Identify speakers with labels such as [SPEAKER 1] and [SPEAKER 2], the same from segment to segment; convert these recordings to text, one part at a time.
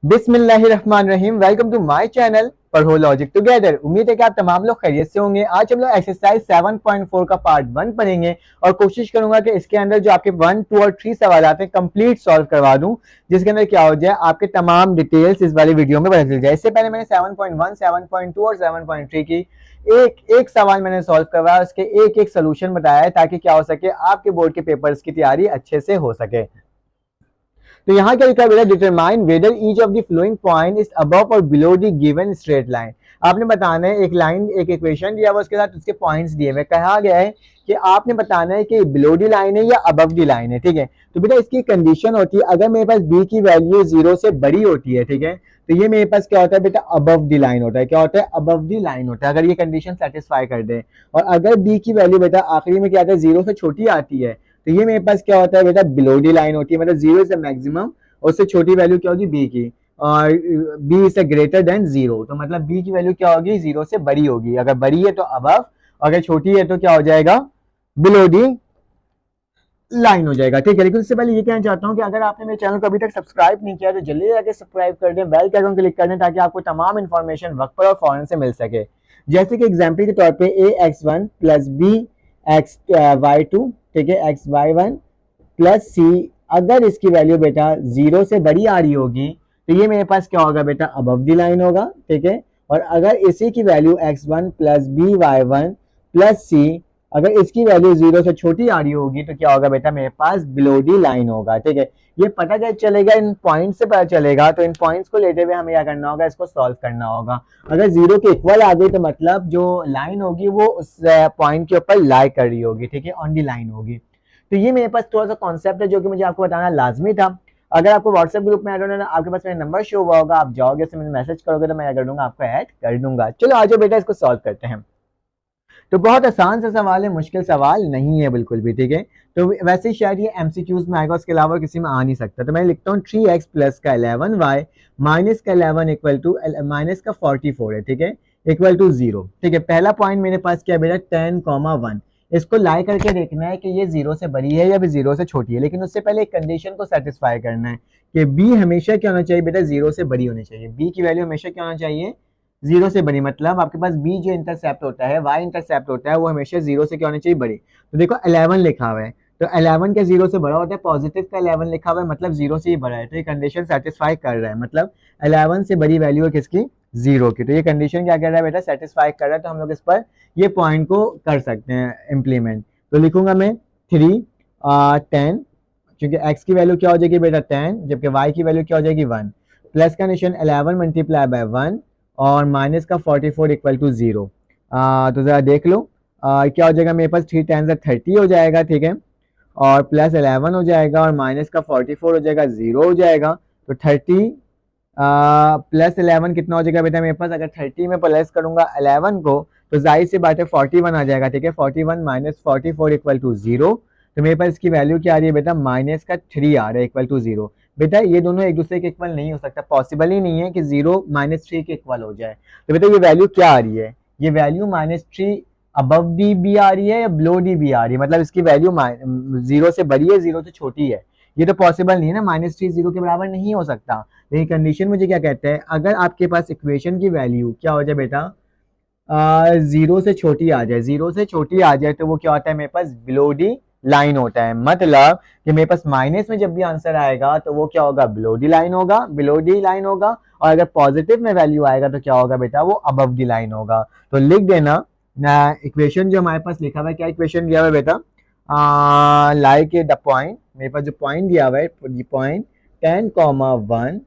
[SPEAKER 1] बिस्मिल्लाहिर्रहमानिर्रहीम। Welcome to my channel पढ़ो logic together. उम्मीद है कि आप तमाम लोग खैरियत से होंगे। आज हम लोग एक्सरसाइज 7.4 का पार्ट 1 पढ़ेंगे और कोशिश करूंगा कि इसके अंदर जो आपके 1, 2 और 3 सवाल आते हैं कंप्लीट सॉल्व करवा दूं, जिसके अंदर क्या हो जाए आपके तमाम डिटेल्स इस वाली वीडियो में पता चल जाए। इससे पहले मैंने 7.1, 7.2 और 7.3 की एक एक सवाल मैंने सॉल्व करवाया, उसके एक एक सोल्यूशन बताया है ताकि क्या हो सके आपके बोर्ड के पेपर्स की तैयारी अच्छे से हो सके। तो यहाँ क्या लिखा है, determine whether each of the following point is above और below the given straight line. आपने बताना है एक लाइन, एक इक्वेशन दिया हुआ, उसके साथ उसके पॉइंट्स दिए हुए। कहा गया है कि आपने बताना है कि बिलो दी लाइन है या अबव दी लाइन है। ठीक है, तो बेटा इसकी कंडीशन होती है अगर मेरे पास बी की वैल्यू 0 से बड़ी होती है, ठीक है, तो ये मेरे पास क्या होता है बेटा, अबव दी लाइन होता है। क्या होता है, अबव दी लाइन होता है, अगर ये कंडीशन सेटिस्फाई कर दे। और अगर बी की वैल्यू बेटा आखिरी में क्या आता है, 0 से छोटी आती है, तो ये मेरे पास क्या होता है बेटा, बिलो दी लाइन होती है। मतलब 0 इज द मैक्सिमम, उससे छोटी वैल्यू क्या होगी, बी की। और बी इज ग्रेटर देन 0, तो मतलब बी की वैल्यू क्या होगी, 0 से बड़ी होगी। अगर बड़ी है तो अबव, अगर छोटी है तो क्या हो जाएगा, बिलो दी लाइन हो जाएगा। ठीक है, लेकिन उससे पहले ये कहना चाहता हूँ कि अगर आपने मेरे चैनल को अभी तक सब्सक्राइब नहीं किया तो जल्दी जाके सब्सक्राइब कर दें, बेल के आइकन क्लिक कर दें ताकि आपको तमाम इन्फॉर्मेशन वक्त पर और फौरन से मिल सके। जैसे कि एग्जाम्पल के तौर पे ax1 plus b x y two, ठीक है, x y one plus c, अगर इसकी वैल्यू बेटा 0 से बड़ी आ रही होगी तो ये मेरे पास क्या होगा बेटा, अबव दी लाइन होगा। ठीक है, और अगर इसी की value x1 plus b y one plus c, अगर इसकी वैल्यू 0 से छोटी आ रही होगी तो क्या होगा बेटा, मेरे पास बिलो दी लाइन होगा। ठीक है, ये पता क्या चलेगा, इन पॉइंट से पता चलेगा। तो इन पॉइंट्स को लेते हुए हमें क्या करना होगा, इसको सॉल्व करना होगा। अगर 0 के इक्वल आ गई तो मतलब जो लाइन होगी वो उस पॉइंट के ऊपर लाई कर रही होगी। ठीक है, ऑन दी लाइन होगी। तो ये मेरे पास थोड़ा सा कॉन्सेप्ट है जो कि मुझे आपको बताना लाजमी था। अगर आपको व्हाट्सएप ग्रुप में ऐड होना है, आपके पास मेरा नंबर शो हुआ होगा, आप जाओगे, से मुझे मैसेज करोगे तो मैं क्या कर दूंगा, आपको ऐड कर दूंगा। चलो आ जाओ बेटा, इसको सॉल्व करते हैं। तो बहुत आसान सा सवाल है, मुश्किल सवाल नहीं है बिल्कुल भी। ठीक है, तो वैसे शायद ये एमसीक्यूज में आएगा, उसके अलावा किसी में आ नहीं सकता। तो मैं लिखता हूँ 3x प्लस का 11y माइनस का 11 इक्वल टू माइनस का 44 है। ठीक है, इक्वल टू 0। ठीक है, पहला पॉइंट मेरे पास क्या है बेटा, 10,1। इसको लाई करके देखना है कि ये 0 से बड़ी है या फिर 0 से छोटी है, लेकिन उससे पहले एक कंडीशन को सेटिस्फाई करना है कि b हमेशा क्या होना चाहिए बेटा, 0 से बड़ी होनी चाहिए। b की वैल्यू हमेशा क्या होना चाहिए, 0 से बड़ी। मतलब आपके पास b जो इंटरसेप्ट होता है, y इंटरसेप्ट होता है, वो हमेशा 0 से क्या होनी चाहिए, बड़ी। तो देखो 11 लिखा हुआ है, तो 11 क्या 0 से बड़ा होता है, पॉजिटिव का 11 लिखा हुआ है मतलब 0 से ही बड़ा है। तो ये कंडीशन सेटिस्फाई कर रहा है, मतलब 11 से बड़ी वैल्यू है किसकी, 0 की। तो ये कंडीशन क्या कर रहा है बेटा, सेटिस्फाई कर रहा है। तो हम लोग इस पर ये पॉइंट को कर सकते हैं इम्प्लीमेंट। तो लिखूंगा मैं 10, क्योंकि x की वैल्यू क्या हो जाएगी बेटा 10, जबकि y की वैल्यू क्या हो जाएगी 1। प्लस का निशान 11 मल्टीप्लाई बाय 1 और माइनस का 44 इक्वल टू 0। तो ज़रा देख लो क्या हो जाएगा, मेरे पास 3 टाइम्स 30 हो जाएगा। ठीक है, और प्लस 11 हो जाएगा और माइनस का 44 हो जाएगा, 0 हो जाएगा। तो 30 प्लस 11 कितना हो जाएगा बेटा मेरे पास, अगर 30 में प्लस करूंगा 11 को तो जाहिर सी बात है 41 आ जाएगा। ठीक है, 41 माइनस 44 इक्वल टू 0। तो मेरे पास इसकी वैल्यू क्या आ रही है बेटा, माइनस का 3 आ रहा है इक्वल टू 0। बेटा ये दोनों एक दूसरे के इक्वल नहीं हो सकता, पॉसिबल ही नहीं है कि 0 माइनस 3 के इक्वल हो जाए। तो बेटा ये वैल्यू क्या आ रही है, ये value minus 3 above D B आ रही है या बिलो डी बी आ रही है, मतलब इसकी वैल्यू 0 से बड़ी है, 0 से छोटी है। ये तो पॉसिबल नहीं है ना, -3 0 के बराबर नहीं हो सकता। लेकिन कंडीशन मुझे क्या कहता है, अगर आपके पास इक्वेशन की वैल्यू क्या हो जाए बेटा, 0 से छोटी आ जाए, 0 से छोटी आ जाए तो वो क्या होता है मेरे पास, बिलो डी लाइन होता है। मतलब कि मेरे पास माइनस में जब भी आंसर आएगा तो वो क्या होगा, बिलो डी लाइन होगा, बिलो डी लाइन होगा। और अगर पॉजिटिव में वैल्यू आएगा तो क्या होगा बेटा, वो अबव दी लाइन होगा। तो लिख देना इक्वेशन जो हमारे पास लिखा हुआ है, क्या इक्वेशन दिया हुआ है बेटा, लाइक द पॉइंट, मेरे पास जो पॉइंट दिया हुआ है पॉइंट 10,1,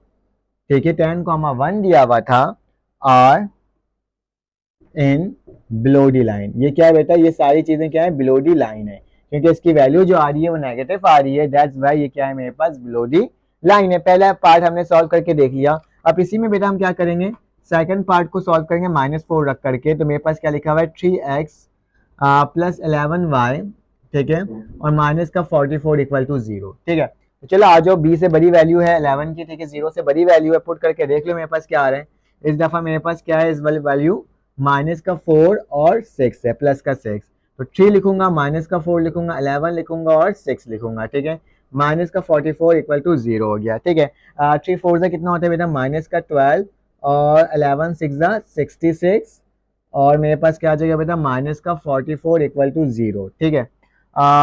[SPEAKER 1] ठीक है, 10,1 दिया हुआ था, r in below the line. ये क्या है बेटा, ये सारी चीजें क्या है, बिलो डी लाइन है, क्योंकि इसकी वैल्यू जो आ रही है वो नेगेटिव आ रही है, दैट्स व्हाई ये क्या है मेरे पास, बिलो डी लाइन है। पहला पार्ट हमने सॉल्व करके देख लिया। अब इसी में बेटा हम क्या करेंगे, सेकंड पार्ट को सॉल्व करेंगे -4 रख करके। तो मेरे पास क्या लिखा हुआ है, 3x प्लस 11y, ठीक है, और माइनस का 44 इक्वल टू 0। ठीक है, तो चलो आ जाओ, b से बड़ी वैल्यू है 11 की, ठीक है, 0 से बड़ी वैल्यू है, पुट करके देख लो मेरे पास क्या आ रहा है। इस दफा मेरे पास क्या है, इस वाली वैल्यू माइनस का 4 और 6 है, प्लस का 6। तो 3 लिखूंगा, माइनस का 4 लिखूंगा, 11 लिखूंगा और 6 लिखूंगा। ठीक है, माइनस का 44 इक्वल टू 0 हो गया, ठीक है। 3 4 से कितना होता है बेटा, माइनस का 12 और 11 6 जा 66 और मेरे पास क्या आ जाएगा बेटा, माइनस का 44 इक्वल टू 0, ठीक है।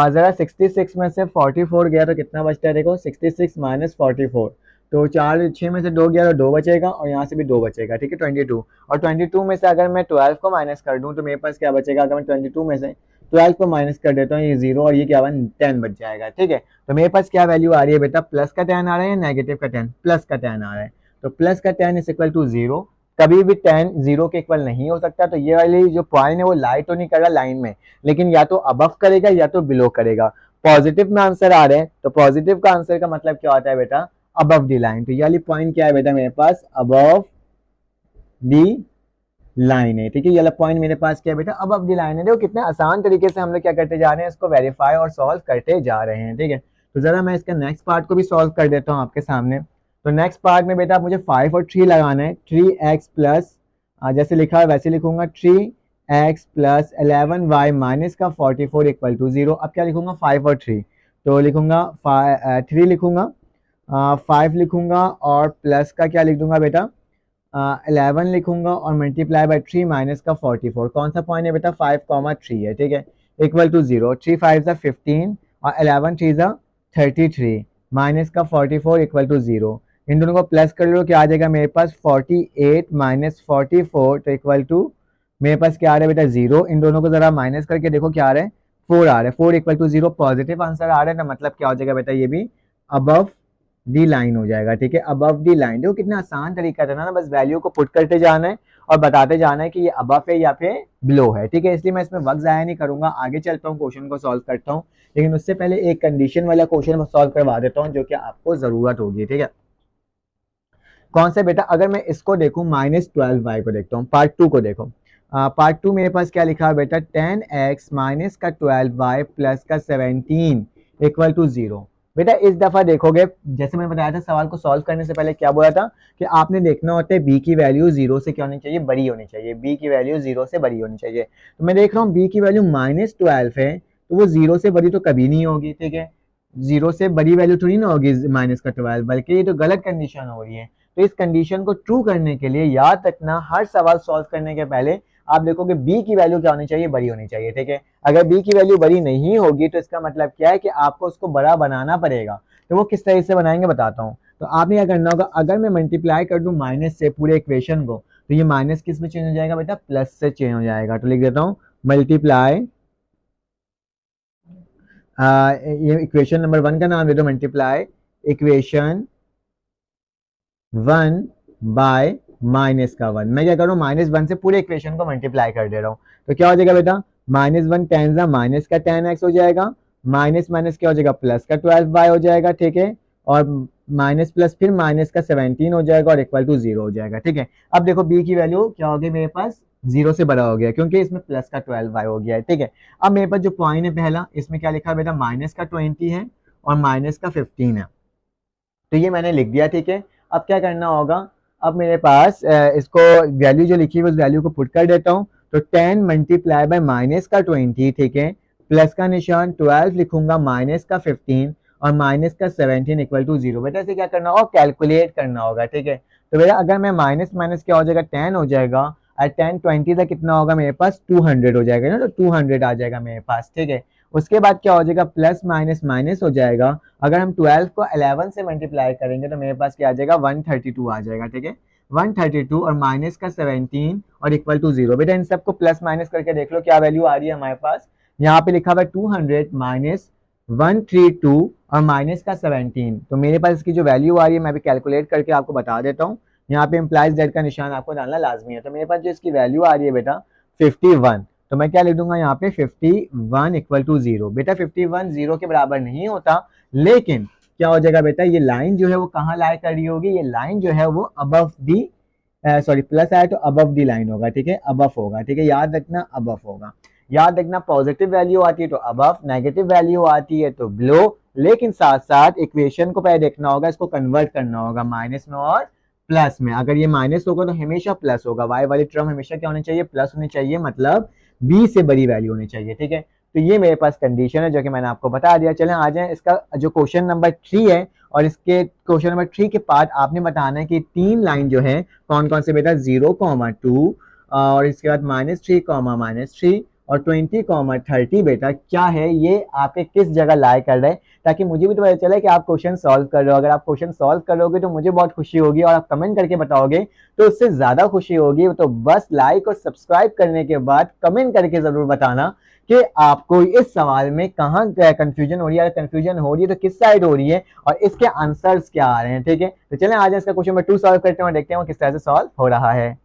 [SPEAKER 1] ज़रा 66 में से 44 गया तो कितना बचता है, देखो 66 माइनस 44, तो 4 6 में से 2 गया तो 2 बचेगा और यहाँ से भी 2 बचेगा, ठीक है 22। और 22 में से अगर मैं 12 को माइनस कर दूँ तो मेरे पास क्या बचेगा, अगर मैं 22 में से 12 को माइनस कर देता हूँ, ये 0 और ये क्या बन 10 बच जाएगा, ठीक है। तो मेरे पास क्या वैल्यू आ रही है बेटा, प्लस का 10 आ रहा है या नेगेटिव का 10, प्लस का 10 आ रहा है। तो प्लस का 10 इज इक्वल टू 0, कभी भी 10 0 के इक्वल नहीं हो सकता। तो ये वाली जो पॉइंट है वो लाई तो नहीं करेगा लाइन में, लेकिन या तो अबव करेगा या तो बिलो करेगा। पॉजिटिव में आंसर आ रहे हैं तो पॉजिटिव का आंसर का मतलब क्या होता है बेटा, अबव दी लाइन। तो ये वाली पॉइंट क्या है बेटा मेरे पास, अबव दी लाइन है, ठीक है। ये वाला पॉइंट मेरे पास क्या है बेटा, अबव दी लाइन है। देखो कितने आसान तरीके से हम लोग क्या करते जा रहे हैं, इसको वेरीफाई और सॉल्व करते जा रहे हैं, ठीक है। तो जरा मैं इसका नेक्स्ट पार्ट को भी सॉल्व कर देता हूँ आपके सामने। तो नेक्स्ट पार्ट में बेटा मुझे 5 और 3 लगाना है। 3x प्लस, जैसे लिखा है वैसे लिखूंगा, 3x प्लस 11y माइनस का 44 इक्वल टू 0। अब क्या लिखूंगा, 5 और 3, तो लिखूंगा 3 लिखूंगा, 5 लिखूंगा और प्लस का क्या लिख दूंगा बेटा, 11 लिखूंगा और मल्टीप्लाई बाय 3 माइनस का 44। कौन सा पॉइंट है बेटा, 5,3 है, ठीक है, इक्वल टू 0। 3 5 जा 15 और 11 3 जा 33 माइनस का 44 इक्वल टू 0। इन दोनों को प्लस कर लो, क्या आ जाएगा मेरे पास 48 माइनस 44, तो इक्वल टू मेरे पास क्या आ रहा है बेटा 0। इन दोनों को जरा माइनस करके देखो क्या आ रहा है, 4 आ रहा है, 4 इक्वल टू 0, पॉजिटिव आंसर आ रहा है ना, मतलब क्या हो जाएगा बेटा, ये भी अबव दी लाइन हो जाएगा, ठीक है, अबव दी लाइन। देखो कितना आसान तरीका था ना, बस वैल्यू को पुट करते जाना है और बताते जाना है कि ये अबव है या फिर बिलो है, ठीक है। इसलिए मैं इसमें वक्त जाया नहीं करूंगा, आगे चलता हूँ क्वेश्चन को सॉल्व करता हूँ, लेकिन उससे पहले एक कंडीशन वाला क्वेश्चन सॉल्व करवा देता हूँ जो कि आपको जरूरत होगी, ठीक है। कौन सा बेटा, अगर मैं इसको देखूं -12y को देखता हूँ, पार्ट 2 को देखो। पार्ट 2 मेरे पास क्या लिखा है बेटा, 10x माइनस का 12y प्लस का 17 इक्वल टू 0। बेटा इस दफा देखोगे, जैसे मैंने बताया था सवाल को सॉल्व करने से पहले क्या बोला था कि आपने देखना होता है b की वैल्यू 0 से क्या होनी चाहिए, बड़ी होनी चाहिए, b की वैल्यू 0 से बड़ी होनी चाहिए। तो मैं देख रहा हूँ b की वैल्यू -12 है, तो वो 0 से बड़ी तो कभी नहीं होगी, ठीक है, 0 से बड़ी वैल्यू थोड़ी ना होगी माइनस का 12, बल्कि ये तो गलत कंडीशन हो रही है। तो इस कंडीशन को ट्रू करने के लिए याद रखना, हर सवाल सॉल्व करने के पहले आप देखोगे बी की वैल्यू क्या होनी चाहिए, बड़ी होनी चाहिए, ठीक है। अगर बी की वैल्यू बड़ी नहीं होगी तो इसका मतलब क्या है कि आपको उसको बड़ा बनाना पड़ेगा। तो वो किस तरह से बनाएंगे बताता हूँ। तो आपने क्या करना होगा, अगर मैं मल्टीप्लाई कर दूं माइनस से पूरे इक्वेशन को, तो ये माइनस किस में चेंज हो जाएगा बेटा, प्लस से चेंज हो जाएगा। तो लिख देता हूँ मल्टीप्लाई, ये इक्वेशन नंबर 1 का नाम दे दो, मल्टीप्लाई इक्वेशन 1 बाय माइनस का 1। मैं क्या कर रहा हूँ, -1 से पूरे इक्वेशन को मल्टीप्लाई कर दे रहा हूँ। तो क्या हो जाएगा बेटा, -1 10 जा माइनस का 10x हो जाएगा, माइनस माइनस क्या हो जाएगा, प्लस का 12y हो जाएगा, ठीक है, और माइनस प्लस फिर माइनस का 17 हो जाएगा और इक्वल टू 0 हो जाएगा, ठीक है। अब देखो b की वैल्यू क्या हो गई मेरे पास, 0 से बड़ा हो गया क्योंकि इसमें प्लस का 12y हो गया है, ठीक है। अब मेरे पास जो पॉइंट है पहला, इसमें क्या लिखा है बेटा, माइनस का 20 है और माइनस का 15 है, तो ये मैंने लिख दिया, ठीक है। अब क्या करना होगा, अब मेरे पास इसको वैल्यू जो लिखी है उस वैल्यू को पुट कर देता हूँ। तो 10 मल्टीप्लाई बाय माइनस का 20, ठीक है, प्लस का निशान 12 लिखूंगा, माइनस का 15 और माइनस का 17 इक्वल टू 0। बेटा इसे क्या करना होगा, कैलकुलेट करना होगा, ठीक है। तो बेटा अगर मैं माइनस माइनस क्या हो जाएगा, 10 हो जाएगा और 10 20 का कितना होगा मेरे पास, 200 हो जाएगा ना, तो 200 आ जाएगा मेरे पास, ठीक है। उसके बाद क्या हो जाएगा, प्लस माइनस माइनस हो जाएगा। अगर हम 12 को 11 से मल्टीप्लाई करेंगे तो मेरे पास क्या आ जाएगा, 132 आ जाएगा, ठीक है, 132 और माइनस का 17 और इक्वल टू 0। बेटा इन सबको प्लस माइनस करके देख लो क्या वैल्यू आ रही है हमारे पास। यहाँ पे लिखा हुआ है 200 माइनस 132 और माइनस का 17, तो मेरे पास इसकी जो वैल्यू आ रही है मैं भी कैलकुलेट करके आपको बता देता हूँ। यहाँ पे इम्प्लाइज डेट का निशान आपको डालना लाजमी है। तो मेरे पास जो इसकी वैल्यू आ रही है बेटा 51, तो मैं क्या लिख दूंगा यहाँ पे 51 इक्वल टू 0। बेटा 51 0 के बराबर नहीं होता, लेकिन क्या हो जाएगा बेटा, ये लाइन जो है वो कहाँ लाई कर रही होगी, ये लाइन जो है वो अबव दी, सॉरी प्लस आया तो अबव दी लाइन होगा, ठीक है, अबव होगा, ठीक है, याद रखना अबव होगा। याद रखना पॉजिटिव वैल्यू आती है तो अबव, नेगेटिव वैल्यू आती है तो बिलो, लेकिन साथ साथ इक्वेशन को पहले देखना होगा, इसको कन्वर्ट करना होगा माइनस में और प्लस में। अगर ये माइनस होगा तो हमेशा प्लस होगा, वाई वाली टर्म हमेशा क्या होनी चाहिए, प्लस होनी चाहिए, मतलब बी से बड़ी वैल्यू होनी चाहिए, ठीक है। तो ये मेरे पास कंडीशन है जो कि मैंने आपको बता दिया। चलें आ जाएं इसका जो क्वेश्चन नंबर 3 है, और इसके क्वेश्चन नंबर 3 के बाद आपने बताना है कि 3 लाइन जो है कौन कौन से बेटा, 0,2 और इसके बाद -3, और 20,30 बेटा क्या है, ये आपके किस जगह लाई कर रहे हैं, ताकि मुझे भी तो पता चले कि आप क्वेश्चन सॉल्व कर रहे हो। अगर आप क्वेश्चन सॉल्व करोगे तो मुझे बहुत खुशी होगी, और आप कमेंट करके बताओगे तो उससे ज्यादा खुशी होगी। तो बस लाइक और सब्सक्राइब करने के बाद कमेंट करके जरूर बताना कि आपको इस सवाल में कहाँ कंफ्यूजन हो रही है, कंफ्यूजन हो रही है तो किस साइड हो रही है, और इसके आंसर्स क्या आ रहे हैं। ठीक है, तो चलें आज इसका क्वेश्चन नंबर 2 सॉल्व करते हैं और देखते हैं वो किस तरह से सॉल्व हो रहा है।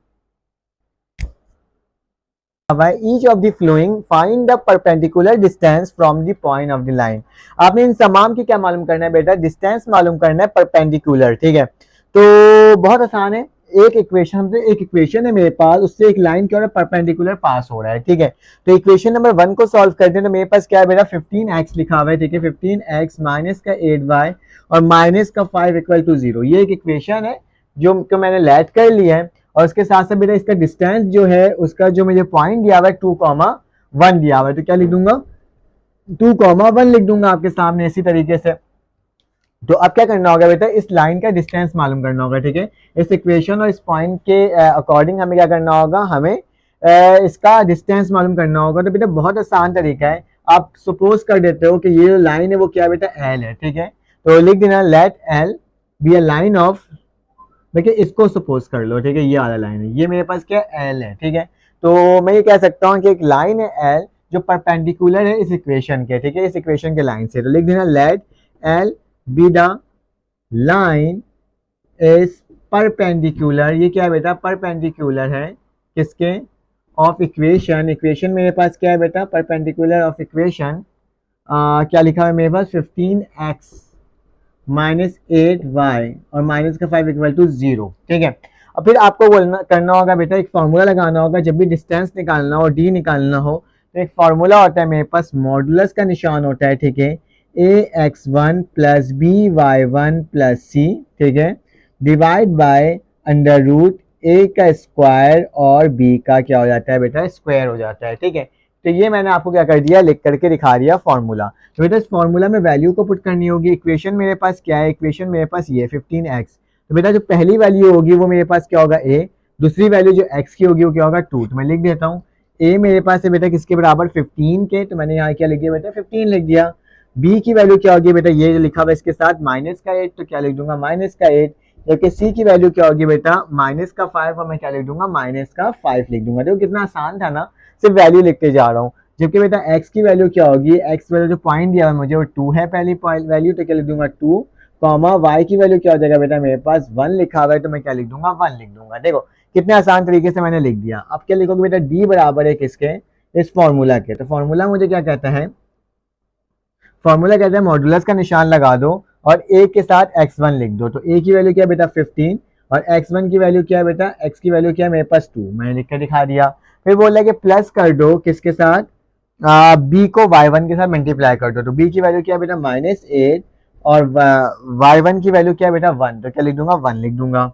[SPEAKER 1] By each of the flowing find the perpendicular distance from the point of the line। आपने इन तमाम की क्या मालूम करना है बेटा, डिस्टेंस मालूम करना है परपेंडिकुलर। ठीक है, तो बहुत आसान है। एक इक्वेशन है मेरे पास, उससे एक लाइन क्या हो रहा है, परपेंडिकुलर पास हो रहा है। ठीक है, तो इक्वेशन नंबर 1 को सॉल्व करते हैं तो मेरे पास क्या है बेटा, 15x लिखा हुआ है। ठीक है, 15x माइनस का 8y और माइनस का 5 इक्वल टू 0, ये एक इक्वेशन है जो मैंने लेट कर लिया है। और उसके साथ साथ बेटा इसका डिस्टेंस जो है, उसका जो मुझे पॉइंट दिया हुआ है 2,1 दिया हुआ है, तो क्या लिख दूंगा, 2,1 लिख दूंगा आपके सामने इसी तरीके से। तो अब क्या करना होगा बेटा, इस लाइन का डिस्टेंस मालूम करना होगा। ठीक है, इस इक्वेशन और इस पॉइंट के अकॉर्डिंग हमें क्या करना होगा, हमें इसका डिस्टेंस मालूम करना होगा। तो बेटा बहुत आसान तरीका है, आप सपोज कर देते हो कि ये जो लाइन है वो क्या बेटा, एल है। ठीक है, तो लिख देना let l be a line of, देखिए इसको सपोज कर लो। ठीक है, ये वाला लाइन है, ये मेरे पास क्या एल है। ठीक है, तो मैं ये कह सकता हूँ कि एक लाइन है एल जो परपेंडिकुलर है इस इक्वेशन के। ठीक है, इस इक्वेशन के लाइन से, तो लिख देना let l be the line is perpendicular. ये क्या है बेटा, परपेंडिकुलर है किसके, ऑफ इक्वेशन। इक्वेशन मेरे पास क्या है बेटा, परपेंडिकुलर ऑफ इक्वेशन। क्या लिखा है मेरे पास, 15x -8y और माइनस का 5 इक्वल टू 0। ठीक है, अब फिर आपको बोलना करना होगा बेटा, एक फार्मूला लगाना होगा जब भी डिस्टेंस निकालना हो, डी निकालना हो, तो एक फार्मूला होता है मेरे पास, मॉडुलस का निशान होता है। ठीक है, ax1 प्लस by1 प्लस सी। ठीक है, divide by under root A का स्क्वायर और बी का क्या हो जाता है बेटा, स्क्वायर हो जाता है। ठीक है, तो ये मैंने आपको क्या कर दिया, लिख करके दिखा दिया फार्मूला। तो बेटा इस फार्मूला में वैल्यू को पुट करनी होगी। इक्वेशन मेरे पास क्या है, इक्वेशन मेरे पास ये 15x। तो बेटा जो पहली वैल्यू होगी वो मेरे पास क्या होगा, a, दूसरी वैल्यू जो x की होगी वो क्या होगा, 2। तो मैं लिख देता हूँ, a मेरे पास है बेटा किसके बराबर, 15 के, तो मैंने यहाँ क्या लिख दिया बेटा, 15 लिख दिया। b की वैल्यू क्या होगी बेटा, ये लिखा हुआ इसके साथ माइनस का 8, तो क्या लिख दूंगा, माइनस का 8। जबकि c की वैल्यू क्या होगी बेटा, माइनस का 5, और मैं क्या लिख दूंगा, माइनस का 5 लिख दूंगा। देखो कितना आसान था ना, सिर्फ वैल्यू लिखते जा रहा हूँ। जबकि बेटा x की वैल्यू क्या होगी, x वैल्यू जो पॉइंट दिया है मुझे वो 2 है पहली वैल्यू, तो क्या लिख दूंगा 2, कॉमा y की वैल्यू क्या हो जाएगा बेटा, मेरे पास 1 लिखा हुआ है, तो मैं क्या लिख दूंगा, 1 लिख दूंगा। देखो कितने आसान तरीके से मैंने लिख दिया। अब क्या लिखोगे बेटा, d बराबर है किसके, इस फॉर्मूला के। तो फॉर्मूला मुझे क्या कहता है, फॉर्मूला कहता है मॉडुलस का निशान लगा दो और a के साथ x1 लिख दो। तो a की वैल्यू क्या है बेटा, 15, और x1 की वैल्यू क्या है बेटा, x की वैल्यू क्या है मेरे पास 2, मैंने लिख कर दिखा दिया। फिर बोल रहा है कि प्लस कर दो किसके साथ, b को y1 के साथ मल्टीप्लाई कर दो। तो b की वैल्यू क्या है बेटा, -8, और y1 की वैल्यू क्या है बेटा, 1, तो क्या लिख दूंगा, 1 लिख दूंगा।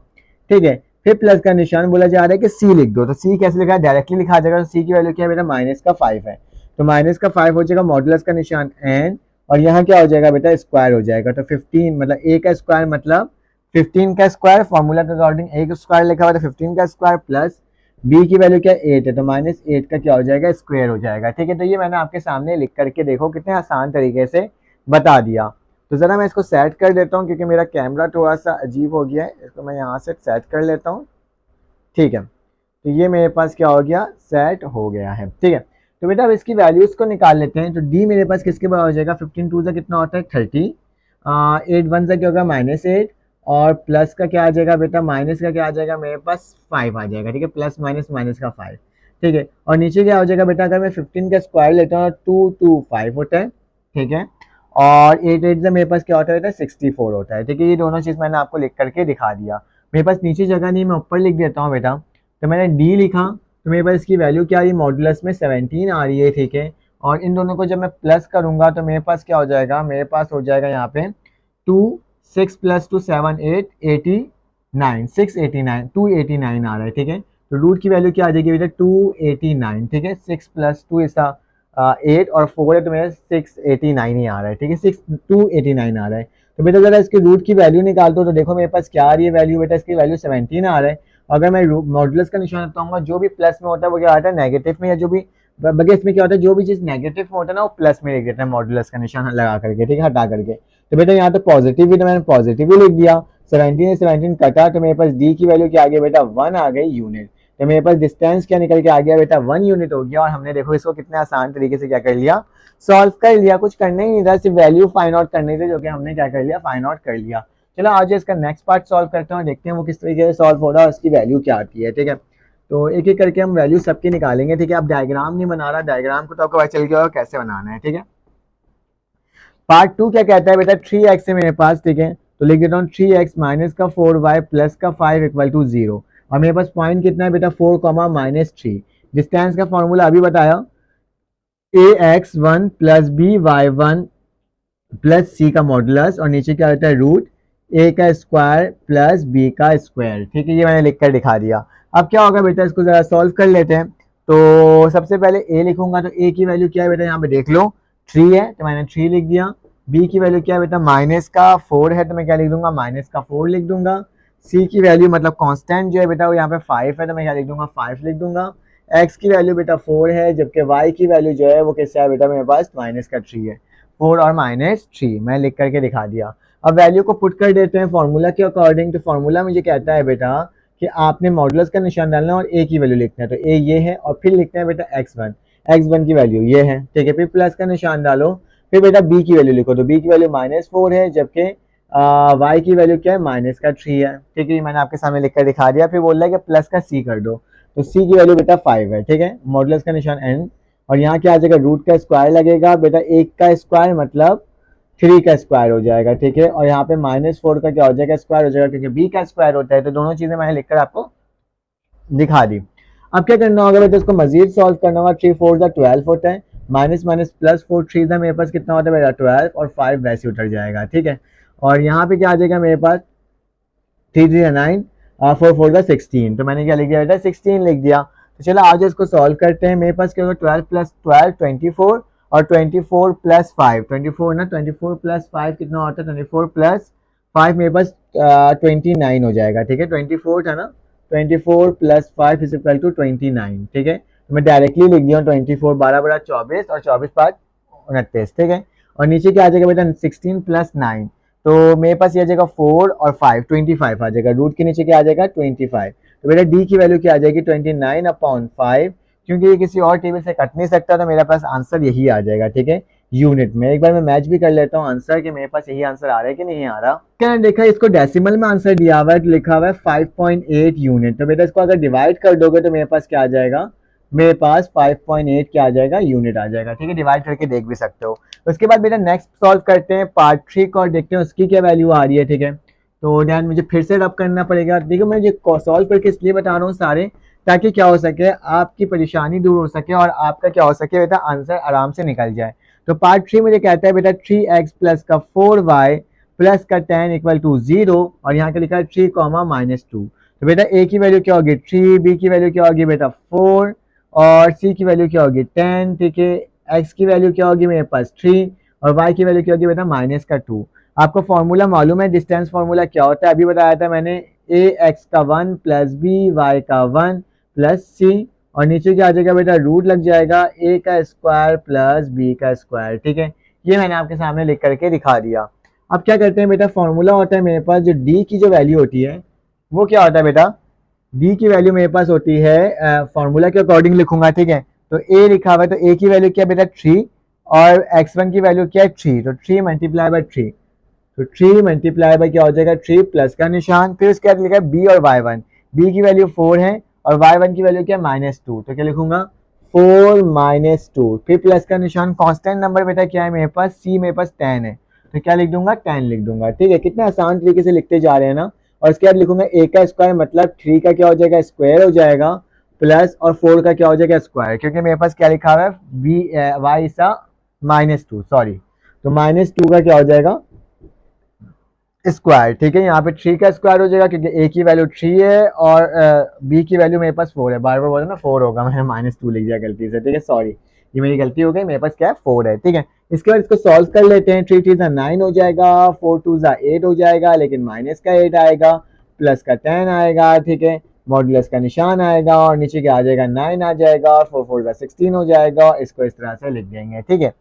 [SPEAKER 1] ठीक है, फिर प्लस का निशान बोला जा रहा है कि c लिख दो। तो c कैसे लिखा है, डायरेक्टली लिखा जाएगा। तो c की वैल्यू क्या है बेटा, माइनस का 5 है, तो माइनस का 5 हो जाएगा, मॉडुलस का निशान n, और यहाँ क्या हो जाएगा बेटा, स्क्वायर हो जाएगा। तो 15 मतलब a का स्क्वायर मतलब 15 का स्क्वायर, फॉर्मूला के अकॉर्डिंग a का स्क्वायर लिखा हुआ था, 15 का स्क्वायर प्लस b की वैल्यू क्या 8 है, तो -8 का क्या हो जाएगा, स्क्वायर हो जाएगा। ठीक है, तो ये मैंने आपके सामने लिख करके देखो कितने आसान तरीके से बता दिया। तो ज़रा मैं इसको सेट कर देता हूँ क्योंकि मेरा कैमरा थोड़ा सा अजीब हो गया है, इसको मैं यहाँ से सेट कर लेता हूँ। ठीक है, तो ये मेरे पास क्या हो गया, सेट हो गया है। ठीक है, तो बेटा अब इसकी वैल्यूज को निकाल लेते हैं। तो डी मेरे पास किसके बराबर हो जाएगा, 15 2 से कितना होता है 30, 8 1 से क्या होगा -8, और प्लस का क्या आ जाएगा बेटा, माइनस का क्या आ जाएगा मेरे पास 5 आ जाएगा। ठीक है, प्लस माइनस माइनस का 5। ठीक है, और नीचे क्या हो जाएगा बेटा, अगर मैं 15 का स्क्वायर लेता हूँ 2 2 5 होता है। ठीक है, और 8 8 से मेरे पास क्या होता है बेटा, 64 होता है। ठीक है, ये दोनों चीज़ मैंने आपको लिख करके दिखा दिया। मेरे पास नीचे जगह नहीं, मैं ऊपर लिख देता हूँ बेटा। तो मैंने डी लिखा, तो मेरे पास इसकी वैल्यू क्या आ रही है, मॉडुलस में 17 आ रही है। ठीक है, और इन दोनों को जब मैं प्लस करूंगा तो मेरे पास क्या हो जाएगा, मेरे पास हो जाएगा यहाँ पे 2 6 + 2 7 8 89 689 289 आ रहा है। ठीक है, तो रूट की वैल्यू क्या आ जाएगी बेटा, 289। ठीक है, 6 + 2 ऐसा 8 और 4 है तो मेरा 689 ही आ रहा है, ठीक है, 6289 आ रहा है। तो बेटा जरा इसके रूट की वैल्यू निकाल दो, तो देखो मेरे पास क्या आ रही है वैल्यू, बेटा इसकी वैल्यू 17 आ रहा है। अगर मैं मॉडुलस का निशान बताऊंगा, जो भी प्लस में होता है वो क्या आता है नेगेटिव में, या जो भी बगैर इसमें क्या होता है, जो भी चीज नेगेटिव में होता है ना वो प्लस में लिख देता है मॉडुलस का निशान लगा करके, ठीक है, हटा करके। तो बेटा यहाँ तो पॉजिटिव ही, तो मैंने पॉजिटिव ही लिख दिया। 17 से 17 कटा तो मेरे पास डी की वैल्यू क्या आ गई बेटा, 1 आ गई यूनिट। तो मेरे पास डिस्टेंस क्या निकल के आ गया बेटा, 1 यूनिट हो गया। और हमने देखो इसको कितने आसान तरीके से क्या कर लिया, सॉल्व कर लिया। कुछ करने ही नहीं था, सिर्फ वैल्यू फाइंड आउट करने थे, जो कि हमने क्या कर लिया, फाइंड आउट कर लिया। चलो आज इसका नेक्स्ट पार्ट सॉल्व करते हैं और देखते हैं वो किस तरीके से सॉल्व हो रहा है और उसकी वैल्यू क्या आती है, ठीक है। तो एक एक करके हम वैल्यू सबकी निकालेंगे, ठीक है। अब डायग्राम नहीं बना रहा, डायग्राम को तो आपको पता चल गया होगा कैसे बनाना है, ठीक है। पार्ट 2 क्या कहता है बेटा, 3x है मेरे पास, ठीक है, तो लिख देता हूँ 3x माइनस का 4y प्लस का 5 इक्वल टू 0। और मेरे पास पॉइंट कितना है बेटा, 4 कॉमा माइनस 3। डिस्टेंस का फॉर्मूला अभी बताया, ax1 plus by1 plus c का मॉडुलस, और नीचे क्या होता है रूट a का स्क्वायर प्लस b का स्क्वायर, ठीक है, ये मैंने लिख कर दिखा दिया। अब क्या होगा बेटा, इसको जरा सॉल्व कर लेते हैं। तो सबसे पहले a लिखूंगा, तो a की वैल्यू क्या है बेटा, यहाँ पे देख लो 3 है तो मैंने 3 लिख दिया। b की वैल्यू क्या है बेटा, माइनस का 4 है तो मैं क्या लिख दूंगा, माइनस का 4 लिख दूंगा। c की वैल्यू मतलब कांस्टेंट जो है बेटा वो यहाँ पे 5 है तो मैं क्या लिख दूंगा, 5 लिख दूंगा। x की वैल्यू बेटा 4 है, जबकि y की वैल्यू जो है वो किससे है बेटा, मेरे पास माइनस का 3 है। 4 और माइनस 3 मैं लिख करके दिखा दिया। अब वैल्यू को पुट कर देते हैं फॉर्मूला के अकॉर्डिंग। तो फॉर्मूला मुझे कहता है बेटा कि आपने मॉडुलस का निशान डालना और a की वैल्यू लिखना है, तो a ये है और फिर लिखते हैं बेटा x1 की वैल्यू ये है, ठीक है, फिर प्लस का निशान डालो, फिर बेटा b की वैल्यू लिखो, तो b की वैल्यू -4 है, जबकि y की वैल्यू क्या है, माइनस का 3 है, ठीक है, मैंने आपके सामने लिख कर दिखा दिया। फिर बोल रहा है कि प्लस का c कर दो, तो c की वैल्यू बेटा 5 है, ठीक है, मॉडुलस का निशान n। और यहाँ क्या आ जाएगा, रूट का स्क्वायर लगेगा बेटा, 1 का स्क्वायर मतलब 3 का स्क्वायर हो जाएगा, ठीक है। और यहाँ पे -4 का क्या हो जाएगा, स्क्वायर हो जाएगा, क्योंकि b का स्क्वायर होता है। तो दोनों चीजें मैंने लिखकर आपको दिखा दी। अब क्या करना होगा बेटा, इसको मजीद सॉल्व करना होगा। 3 4 12 होता है, माइनस माइनस प्लस 4 3 था, मेरे पास कितना होता है बेटा 12, और 5 वैसे उतर जाएगा, ठीक है। और यहाँ पे क्या आ जाएगा मेरे पास, 3 3 9, 4 4 16, तो मैंने क्या लिख दिया बेटा, 16 लिख दिया। तो चलो आज इसको सॉल्व करते हैं। मेरे पास क्या होगा, 12 प्लस 12 24, और 24 प्लस 5 24 ना, 24 प्लस 5 कितना होता है, 24 प्लस 5 मेरे पास 29 हो जाएगा, ठीक है, 24 था ना, 24 प्लस 5 इज इक्वल टू 29, ठीक है। तो मैं डायरेक्टली लिख दिया 24, 12 बड़ा 24 और 24 5 29, ठीक है। और नीचे क्या आ जाएगा बेटा, 16 प्लस 9, तो मेरे पास ये आ जाएगा 4 और 5 25 आ जाएगा, रूट के नीचे क्या आ जाएगा 25। तो बेटा डी की वैल्यू क्या आ जाएगी, 29/5। क्योंकि ये किसी और टेबल से कट नहीं सकता, तो मेरे पास आंसर यही आ जाएगा, ठीक है, यूनिट में। एक बार मैं मैच भी कर लेता हूँ आंसर कि मेरे पास यही आंसर आ रहा है कि नहीं आ रहा। क्या देखा, इसको डेसिमल में आंसर दिया हुआ है, तो लिखा हुआ है 5.8 यूनिट। तो बेटा इसको अगर डिवाइड कर दोगे तो मेरे पास क्या आ जाएगा, मेरे पास 5.8 क्या आ जाएगा, यूनिट आ जाएगा, ठीक है, डिवाइड करके देख भी सकते हो। उसके बाद बेटा नेक्स्ट सॉल्व करते हैं पार्ट 3 को और देखते हैं उसकी क्या वैल्यू आ रही है, ठीक है। तो ध्यान मुझे फिर से रब करना पड़ेगा। देखो मैं ये सॉल्व करके इसलिए बता रहा हूँ सारे, ताकि क्या हो सके, आपकी परेशानी दूर हो सके और आपका क्या हो सके बेटा, आंसर आराम से निकल जाए। तो पार्ट 3 मुझे कहता है बेटा 3x प्लस का 4y प्लस का 10 इक्वल टू 0, और यहाँ का लिखा है 3 कॉमा -2। तो बेटा a की वैल्यू क्या होगी 3, b की वैल्यू क्या होगी बेटा 4, और c की वैल्यू क्या होगी 10, ठीक है। x की वैल्यू क्या होगी मेरे पास 3, और y की वैल्यू क्या होगी बेटा -2। आपको फॉर्मूला मालूम है, डिस्टेंस फॉर्मूला क्या होता है, अभी बताया था मैंने, ax का 1 प्लस b y का 1 प्लस c, और नीचे क्या आ जाएगा बेटा, रूट लग जाएगा a का स्क्वायर प्लस b का स्क्वायर, ठीक है। ये मैंने आपके सामने लिख करके दिखा दिया। अब क्या करते हैं बेटा, फॉर्मूला होता है मेरे पास, जो d की जो वैल्यू होती है वो क्या होता है बेटा, डी की वैल्यू मेरे पास होती है, फॉर्मूला के अकॉर्डिंग लिखूंगा, ठीक है। तो ए लिखा हुआ है, तो ए की वैल्यू क्या बेटा 3, और x1 की वैल्यू क्या है 3, तो 3 मल्टीप्लाई बाय 3, तो 3 मल्टीप्लाई बाय क्या हो जाएगा 3 प्लस का निशान, फिर उसके बाद लिखा है बी और y1, बी की वैल्यू 4 है और y1 की वैल्यू क्या है -2, तो क्या लिखूंगा 4 -2, फिर प्लस का निशान। कांस्टेंट नंबर बेटा क्या है मेरे पास, c मेरे पास 10 है, तो क्या लिख दूंगा 10 लिख दूंगा, ठीक है। कितने आसान तरीके से लिखते जा रहे हैं ना। और इसके बाद लिखूंगा a का स्क्वायर मतलब 3 का क्या हो जाएगा, स्क्वायर हो जाएगा, प्लस और 4 का क्या हो जाएगा, स्क्वायर, क्योंकि मेरे पास क्या लिखा हुआ है y सा -2, सॉरी, तो -2 का क्या हो जाएगा स्क्वायर, ठीक है। यहाँ पे 3 का स्क्वायर हो जाएगा क्योंकि a की वैल्यू 3 है और b की वैल्यू मेरे पास 4 है, बार बार बोला ना 4 होगा, मैंने -2 लिख दिया गलती से, ठीक है, सॉरी। ये मेरी गलती हो गई, मेरे पास क्या है 4 है, ठीक है। इसके बाद इसको सॉल्व कर लेते हैं। 3 3 9 हो जाएगा, 4 2 8 हो जाएगा, लेकिन माइनस का 8 आएगा, प्लस का 10 आएगा, ठीक है, मॉडुलस का निशान आएगा और नीचे क्या आ जाएगा 9 आ जाएगा और 4 4 16 हो जाएगा। इसको इस तरह से लिख देंगे, ठीक है।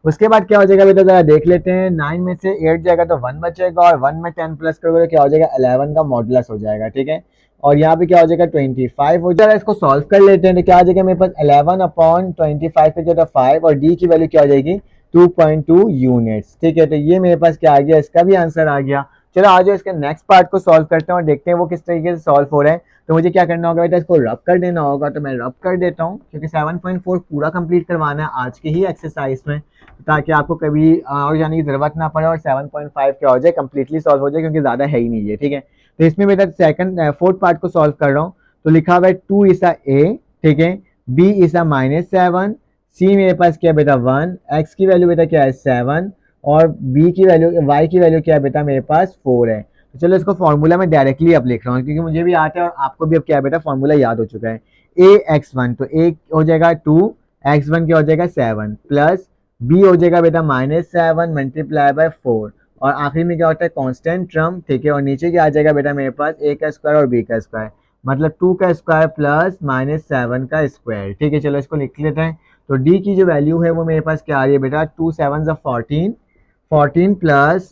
[SPEAKER 1] उसके बाद क्या हो जाएगा बेटा, जरा देख लेते हैं। 9 में से 8 जाएगा तो 1 बचेगा और 1 में 10 प्लस करोगे तो क्या हो जाएगा 11 का मॉडुलस हो जाएगा, ठीक है। और यहाँ पे क्या हो जाएगा 25 हो जाएगा। इसको सॉल्व कर लेते हैं तो क्या आ जाएगा मेरे पास 11 अपॉन 25 पे जो 5 और डी की वैल्यू क्या हो जाएगी 2.2 यूनिट्स, ठीक है। तो ये मेरे पास क्या आ गया, इसका भी आंसर आ गया। चलो आज इसके नेक्स्ट पार्ट को सॉल्व करते हैं और देखते हैं वो किस तरीके से सॉल्व हो रहा है। तो मुझे क्या करना होगा बेटा, इसको रब कर देना होगा। तो मैं रब कर देता हूँ क्योंकि 7.4 पूरा कंप्लीट करवाना है आज की ही एक्सरसाइज में, ताकि आपको कभी और जाने की जरूरत ना पड़े और 7.5 क्या हो जाए कंप्लीटली सॉल्व हो जाए, क्योंकि ज़्यादा है ही नहीं है, ठीक है। तो इसमें बेटा सेकंड फोर्थ पार्ट को सॉल्व कर रहा हूँ। तो लिखा हुआ है 2 ईसा ए, ठीक है, बी ईसा -7, सी मेरे पास क्या है बेटा 1, एक्स की वैल्यू बेटा क्या है 7 और बी की वैल्यू वाई की वैल्यू क्या है बेटा मेरे पास 4 है। तो चलो इसको फॉर्मूला में डायरेक्टली अब लिख रहा हूँ क्योंकि मुझे भी आता है और आपको भी अब क्या है बेटा फॉर्मूला याद हो चुका है। ए एक्स वन, तो ए हो जाएगा 2, एक्स वन क्या हो जाएगा 7, प्लस बी हो जाएगा बेटा -7 मल्टीप्लाई बाय 4 और आखिर में क्या होता है कांस्टेंट टर्म, ठीक है। और नीचे क्या आ जाएगा बेटा मेरे पास ए का स्क्वायर और बी का स्क्वायर, मतलब 2 का स्क्वायर प्लस -7 का स्क्वायर, ठीक है। चलो इसको लिख लेते हैं। तो डी की जो वैल्यू है वो मेरे पास क्या आ रही है बेटा 2 7 14, 14 प्लस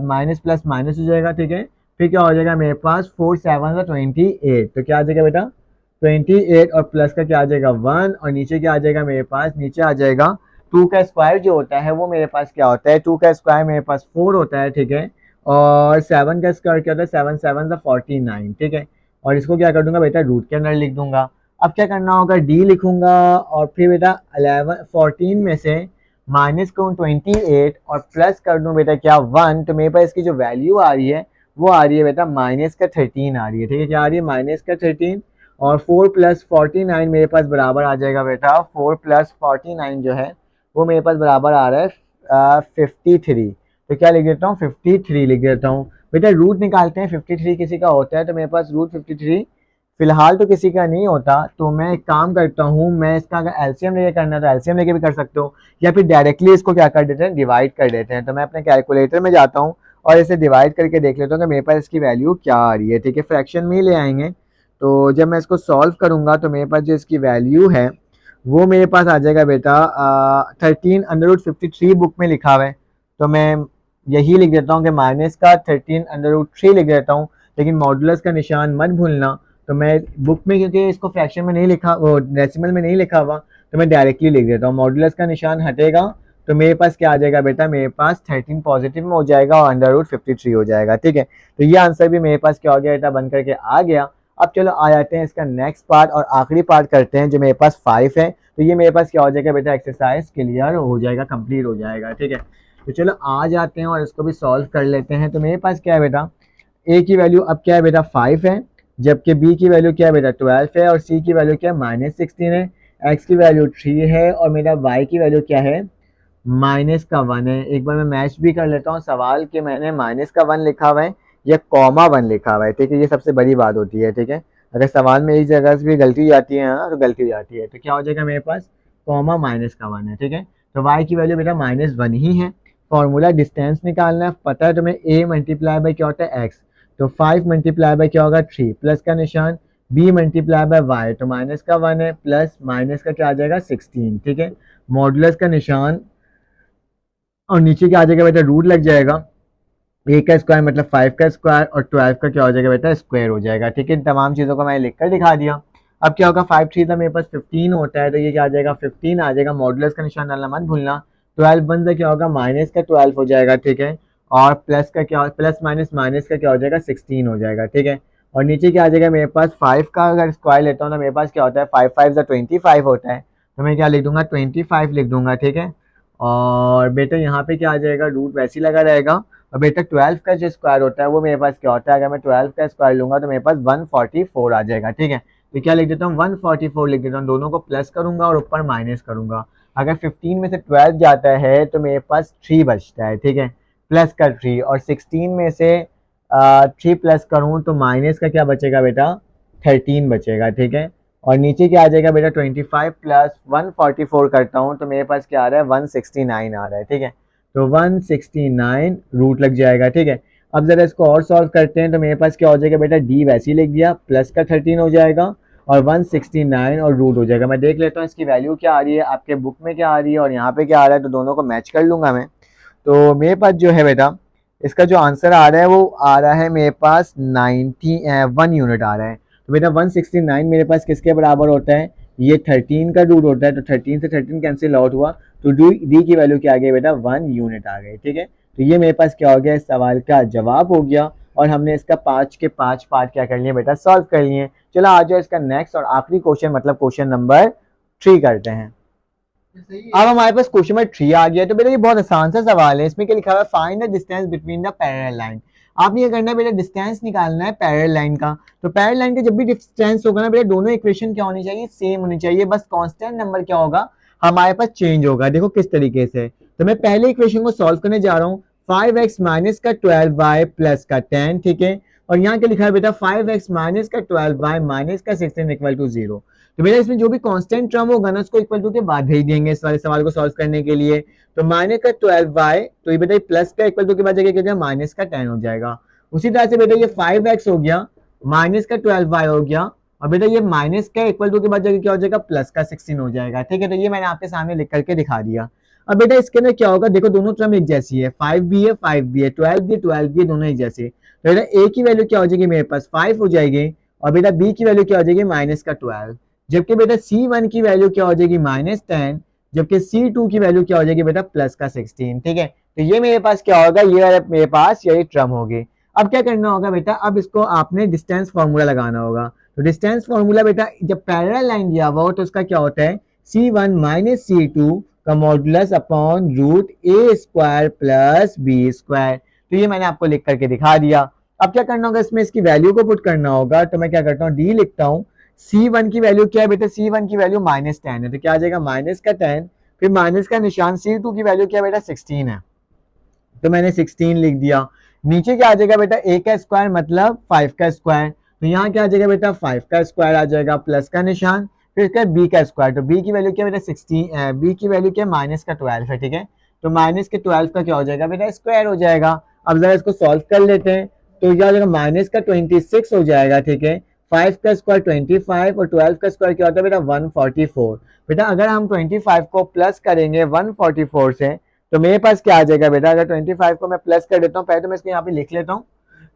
[SPEAKER 1] माइनस प्लस माइनस हो जाएगा, ठीक है। फिर क्या हो जाएगा मेरे पास 4 7 28, तो क्या आ जाएगा बेटा 28 और प्लस का क्या आ जाएगा 1 और नीचे क्या आ जाएगा मेरे पास, नीचे आ जाएगा 2 का स्क्वायर जो होता है वो मेरे पास क्या होता है 2 का स्क्वायर मेरे पास 4 होता है, ठीक है। और 7 का स्क्वायर क्या होता है 7 7 49, ठीक है। और इसको क्या कर दूंगा बेटा रूट के अंदर लिख दूंगा। अब क्या करना होगा डी लिखूंगा और फिर बेटा 11 14 में से माइनस करूँ 28 और प्लस कर दूं बेटा क्या 1, तो मेरे पास इसकी जो वैल्यू आ रही है वो आ रही है बेटा माइनस का 13 आ रही है, ठीक है। क्या आ रही है माइनस का 13 और 4 प्लस 49 मेरे पास बराबर आ जाएगा बेटा 4 प्लस 49 जो है वो मेरे पास बराबर आ रहा है 53। तो क्या लिख देता हूँ 53 लिख देता हूँ। बेटा रूट निकालते हैं, 53 किसी का होता है तो मेरे पास रूट 53 फिलहाल तो किसी का नहीं होता। तो मैं एक काम करता हूँ, मैं इसका अगर एलसीएम लेके करना है तो एलसीएम लेके भी कर सकते हो या फिर डायरेक्टली इसको क्या कर देते हैं डिवाइड कर देते हैं। तो मैं अपने कैलकुलेटर में जाता हूँ और इसे डिवाइड करके देख लेता हूँ कि मेरे पास इसकी वैल्यू क्या आ रही है, ठीक है। फ्रैक्शन में ही ले आएंगे। तो जब मैं इसको सॉल्व करूँगा तो मेरे पास जो इसकी वैल्यू है वो मेरे पास आ जाएगा बेटा 13√53 बुक में लिखा हुआ है। तो मैं यही लिख देता हूँ कि माइनस का 13√3 लिख देता हूँ, लेकिन मॉडुलस का निशान मत भूलना। तो मैं बुक में क्योंकि इसको फ्रैक्शन में नहीं लिखा, वो डेसिमल में नहीं लिखा हुआ, तो मैं डायरेक्टली लिख देता हूँ। मॉडुलस का निशान हटेगा तो मेरे पास क्या आ जाएगा बेटा मेरे पास 13 पॉजिटिव में हो जाएगा और √53 हो जाएगा, ठीक है। तो ये आंसर भी मेरे पास क्या हो गया बेटा बन करके आ गया। अब चलो आ जाते हैं इसका नेक्स्ट पार्ट और आखिरी पार्ट करते हैं जो मेरे पास 5 है। तो ये मेरे पास क्या हो जाएगा बेटा एक्सरसाइज क्लियर हो जाएगा, कंप्लीट हो जाएगा, ठीक है। तो चलो आ जाते हैं और इसको भी सॉल्व कर लेते हैं। तो मेरे पास क्या है बेटा ए की वैल्यू अब क्या है बेटा 5 है, जबकि बी की वैल्यू क्या है बेटा 12 है और सी की वैल्यू क्या है -16 है, एक्स की वैल्यू 3 है और मेरा वाई की वैल्यू क्या है -1 है। एक बार मैं मैच भी कर लेता हूँ सवाल के, मैंने -1 लिखा हुआ है या -1 लिखा हुआ है, ठीक है। ये सबसे बड़ी बात होती है, ठीक है। अगर सवाल में एक जगह से भी गलती हो जाती है ना तो गलती हो जाती है। तो क्या हो जाएगा मेरे पास -1 है, ठीक है। तो वाई की वैल्यू बेटा -1 ही है। फॉर्मूला डिस्टेंस निकालना है, पता है तुम्हें a मल्टीप्लाई बाय क्या होता है x, तो 5 मल्टीप्लाई बाय क्या होगा 3 प्लस का निशान b मल्टीप्लाई बाय y, तो -1 है प्लस माइनस का क्या आ जाएगा 16, ठीक है। मॉडुलस का निशान और नीचे क्या आ जाएगा बेटा रूट लग जाएगा, ए का स्क्वायर मतलब 5 का स्क्वायर और 12 का क्या हो जाएगा बेटा स्क्वायर हो जाएगा, ठीक है। इन तमाम चीज़ों को मैंने लिख कर दिखा दिया। अब क्या होगा 5 3 था मेरे पास 15 होता है, तो ये क्या आ जाएगा 15 आ जाएगा। मॉडुलस का निशान डालना मत भूलना। 12 बन से क्या होगा माइनस का 12 हो जाएगा, ठीक है। और प्लस का क्या प्लस माइनस माइनस का क्या हो जाएगा 16 हो जाएगा, ठीक है। और नीचे क्या आ जाएगा मेरे पास 5 का अगर स्क्वायर लेता हूँ तो मेरे पास क्या होता है 5 5 25 होता है, तो मैं क्या लिख दूंगा 25 लिख दूंगा, ठीक है। और बेटा यहाँ पे क्या आ जाएगा रूट वैसे ही लगा रहेगा। और बेटा 12 का जो स्क्वायर होता है वो मेरे पास क्या होता है, अगर मैं 12 का स्क्वायर लूंगा तो मेरे पास 144 आ जाएगा, ठीक है। तो क्या लिख देता हूँ 144 लिख देता हूँ, दोनों को प्लस करूंगा और ऊपर माइनस करूंगा। अगर 15 में से 12 जाता है तो मेरे पास 3 बचता है, ठीक है, प्लस का 3। और 16 में से 3 प्लस करूँ तो माइनस का क्या बचेगा बेटा 13 बचेगा, ठीक है। और नीचे क्या आ जाएगा बेटा 25 प्लस 144 करता हूँ तो मेरे पास क्या आ रहा है 169 आ रहा है, ठीक है। तो 169 रूट लग जाएगा, ठीक है। अब जरा इसको और सॉल्व करते हैं तो मेरे पास क्या हो जाएगा बेटा, डी वैसे ही लिख दिया, प्लस का 13 हो जाएगा और 169 और रूट हो जाएगा। मैं देख लेता हूँ इसकी वैल्यू क्या आ रही है, आपके बुक में क्या आ रही है और यहाँ पे क्या आ रहा है, तो दोनों को मैच कर लूंगा मैं। तो मेरे पास जो है बेटा, इसका जो आंसर आ रहा है वो आ रहा है मेरे पास 91 यूनिट आ रहा है। तो बेटा 169 मेरे पास किसके बराबर होता है, ये 13 का रूट होता है, तो 13 से 13 कैंसिल आउट हुआ तो डी की वैल्यू क्या आ गई बेटा, 1 यूनिट आ गई, ठीक है। तो ये मेरे पास क्या हो गया, इस सवाल का जवाब हो गया और हमने इसका 5 के 5 पार्ट क्या कर लिए बेटा, सॉल्व कर लिए। चलो आ जाओ इसका नेक्स्ट और आखिरी क्वेश्चन मतलब क्वेश्चन नंबर 3 करते हैं। अब हमारे पास क्वेश्चन नंबर 3 आ गया। तो बेटा ये बहुत आसान सा सवाल है, इसमें क्या लिखा हुआ है, find the distance between the parallel line. आपने ये करना है बेटा, डिस्टेंस निकालना है पैरेलल लाइन का। तो पैरेलल लाइन का जब भी डिस्टेंस होगा ना बेटा, दोनों इक्वेशन क्या होनी चाहिए, सेम होनी चाहिए, बस कांस्टेंट नंबर क्या होगा हमारे पास चेंज होगा। देखो किस तरीके से, तो मैं पहले इक्वेशन को सॉल्व करने जा रहा हूँ, 5x माइनस का 12y प्लस का 10, ठीक है। और यहाँ क्या लिखा है बेटा, 5x माइनस का 12y माइनस का 16 इक्वल टू 0। तो बेटा इसमें जो भी कांस्टेंट टर्म होगा ना उसको इक्वल टू के बाद भेज देंगे इस वाले सवाल को सॉल्व करने के लिए। तो माइनस का 12y, तो ये बेटा प्लस का इक्वल टू के बाद क्या माइनस का 10 हो जाएगा। उसी तरह से बेटा ये 5x हो गया, माइनस का 12y हो गया, और बेटा ये माइनस का इक्वल टू के बाद क्या हो जाएगा, प्लस का 16 हो जाएगा, ठीक है। तो ये मैंने आपके सामने लिख करके दिखा दिया। अब बेटा इसके अंदर क्या होगा, देखो दोनों टर्म एक जैसी है, 5 भी है 5 भी है, 12 भी 12 भी है, दोनों एक जैसे। तो बेटा ए की वैल्यू क्या हो जाएगी मेरे पास 5 हो जाएगी, और बेटा बी की वैल्यू क्या हो जाएगी माइनस का 12, जबकि बेटा C1 की वैल्यू क्या हो जाएगी -10, जबकि C2 की वैल्यू क्या हो जाएगी बेटा प्लस का 16, ठीक है। तो ये मेरे पास क्या होगा, ये मेरे पास यही टर्म होगी। अब क्या करना होगा बेटा, अब इसको आपने डिस्टेंस फार्मूला लगाना होगा। तो डिस्टेंस फार्मूला बेटा जब पैरेलल लाइन दिया हुआ हो तो उसका क्या होता है, C1 माइनस C2 का मॉडुलस अपॉन रूट ए स्क्वायर प्लस बी स्क्वायर। तो ये मैंने आपको लिख करके दिखा दिया। अब क्या करना होगा, इसमें इसकी वैल्यू को पुट करना होगा। तो मैं क्या करता हूँ, डी लिखता हूँ। C1 की वैल्यू क्या है बेटा, C1 की वैल्यू -10 है, तो क्या आ जाएगा माइनस का 10, फिर माइनस का निशान, C2 की वैल्यू क्या है बेटा 16 है, तो मैंने 16 लिख दिया। नीचे क्या आ जाएगा बेटा, a का स्क्वायर मतलब 5 का स्क्वायर, तो यहाँ क्या आ जाएगा बेटा 5 का स्क्वायर आ जाएगा, प्लस का निशान, फिर इसका b का स्क्वायर, तो b की वैल्यू क्या बेटा 16, b की वैल्यू क्या माइनस का 12 है, ठीक है। तो माइनस के 12 का क्या हो जाएगा बेटा, स्क्वायर हो जाएगा। अब जरा इसको सॉल्व कर लेते हैं, तो क्या हो जाएगा माइनस का 26 हो जाएगा, ठीक है। 5 का स्क्वायर 25 और 12 का स्क्वायर क्या होता है बेटा 144। बेटा अगर हम 25 को प्लस करेंगे 144 से तो मेरे पास क्या आ जाएगा बेटा, अगर 25 को मैं प्लस कर देता हूँ, पहले तो मैं इसको यहाँ पे लिख लेता हूँ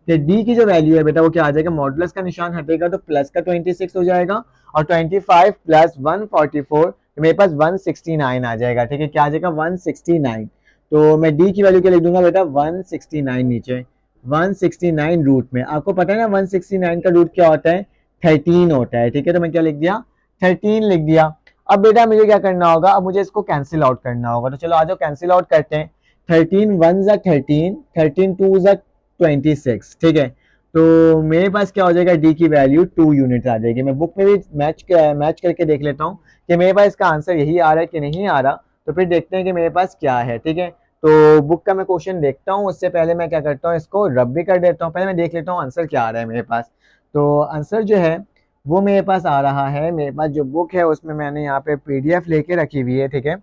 [SPEAKER 1] कि डी की जो वैल्यू है बेटा वो क्या आ जाएगा, मॉडुलस का निशान हटेगा तो प्लस का 26 हो जाएगा, और 25 प्लस 144 तो मेरे पास 169 आ जाएगा, ठीक है। क्या आ जाएगा 169, तो मैं डी की वैल्यू क्या लिख दूंगा बेटा 169 नीचे, 169 रूट में, आपको पता है ना 169 का रूट क्या होता है, 13 होता है, ठीक है। तो मैं क्या लिख दिया 13 लिख दिया। अब बेटा मुझे क्या करना होगा, अब मुझे इसको कैंसिल आउट करना होगा। तो चलो आ जाओ कैंसिल आउट करते हैं। 13 1 ज़ा 13, 13 2 ज़ा 26, ठीक है। तो मेरे पास क्या हो जाएगा, डी की वैल्यू 2 यूनिट आ जाएगी। मैं बुक में भी मैच करके देख लेता हूँ कि मेरे पास इसका आंसर यही आ रहा है कि नहीं आ रहा, तो फिर देखते हैं कि मेरे पास क्या है, ठीक है। तो बुक का मैं क्वेश्चन देखता हूँ, उससे पहले मैं क्या करता हूँ, इसको रब भी कर देता हूँ। पहले मैं देख लेता हूँ आंसर क्या आ रहा है मेरे पास। तो आंसर जो है वो मेरे पास आ रहा है, मेरे पास जो बुक है उसमें मैंने यहाँ पे PDF लेके रखी हुई है, ठीक है।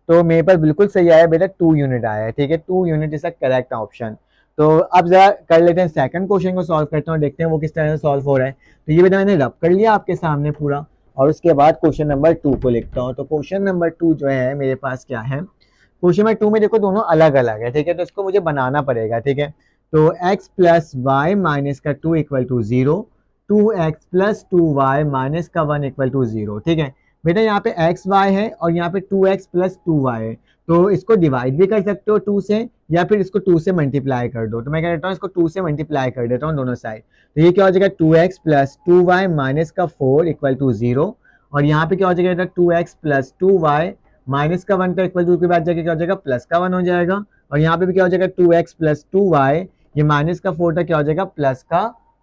[SPEAKER 1] तो मेरे पास बिल्कुल सही आया बेटा, 2 यूनिट आया है, ठीक है। 2 unit is a correct option. तो अब जरा कर लेते हैं सेकंड क्वेश्चन को सॉल्व करते हैं, देखते हैं वो किस तरह से सॉल्व हो रहा है। तो ये बेटा मैंने रब कर लिया आपके सामने पूरा, और उसके बाद क्वेश्चन नंबर 2 को लिखता हूँ। तो क्वेश्चन नंबर 2 जो है मेरे पास क्या है, क्वेश्चन नंबर 2 में देखो दोनों अलग अलग है, ठीक है। तो इसको मुझे बनाना पड़ेगा, ठीक है। तो x प्लस वाई माइनस का 2 equal to 0, 2x plus 2y minus का 1 इक्वल टू 0, ठीक है। बेटा यहाँ पे एक्स वाई है और यहाँ पे 2x प्लस 2y है, तो इसको डिवाइड भी कर सकते हो 2 से, या फिर इसको 2 से मल्टीप्लाई कर दो। तो मैं क्या करता हूँ, इसको 2 से मल्टीप्लाई कर देता हूँ दोनों साइड। तो ये क्या हो जाएगा 2x प्लस 2y माइनस का 4 इक्वल टू 0, और यहाँ पे क्या हो जाएगा 2x प्लस 2y माइनस का 1 का इक्वल टू के बाद जाके क्या हो जाएगा प्लस का 1 हो जाएगा, और यहाँ पे भी क्या हो जाएगा 2x प्लस 2y, ये माइनस का 4 था, क्या हो जाएगा प्लस का